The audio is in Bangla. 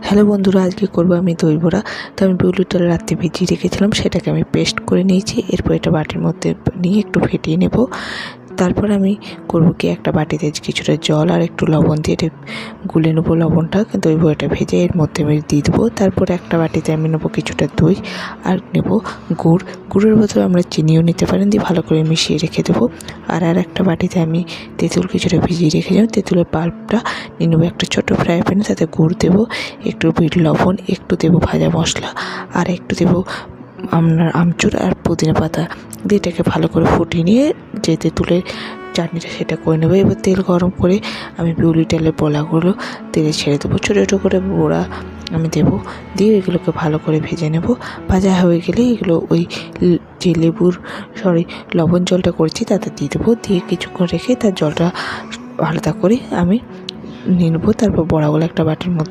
হ্যালো বন্ধুরা, আজকে করবো আমি দই বড়া। তো আমি বিউলিটা রাত্রে ভিজিয়ে রেখেছিলাম, সেটাকে আমি পেস্ট করে নিয়েছি। এরপর এটা বাটির মধ্যে নিয়ে একটু ফেটিয়ে নেব। তারপর আমি করবো কি, একটা বাটিতে কিছুটা জল আর একটু লবণ দিয়ে এটা গুলে নেবো। লবণটা দই বড়াটা ভেজে এর মধ্যে আমি দিয়ে দেবো। তারপরে একটা বাটিতে আমি নেবো কিছুটা দই আর নেব গুড়। গুড়ের বদলে আমরা চিনিও নিতে পারেন, দিয়ে ভালো করে মিশিয়ে রেখে দেবো। আর একটা বাটিতে আমি তেঁতুল কিছুটা ভিজিয়ে রেখেছিলাম, তেঁতুলের পাল্পটা নিয়ে নেবো। একটা ছোটো ফ্রাই প্যানে তাতে গুড় দেবো, একটু বিট লবণ, একটু দেবো ভাজা মশলা, আর একটু দেবো আপনার আমচুর আর পুদিনা পাতা দিয়ে এটাকে ভালো করে ফুটিয়ে নিয়ে যে তেঁতুলের চাটনিটা সেটা করে নেবো। এবার তেল গরম করে আমি বিউলি ডালের বড়াগুলো তেলে ছেড়ে দেবো। ছোটো ছোটো করে বড়া আমি দেবো, দিয়ে এগুলোকে ভালো করে ভেজে নেব। ভাজা হয়ে গেলে এগুলো ওই যে লবণ জলটা করছি তাতে দিয়ে দেবো, দিয়ে কিছুক্ষণ রেখে তার জলটা আলাদা করে আমি নিয়ে নেবো। তারপর বড়াগুলো একটা বাটির মধ্যে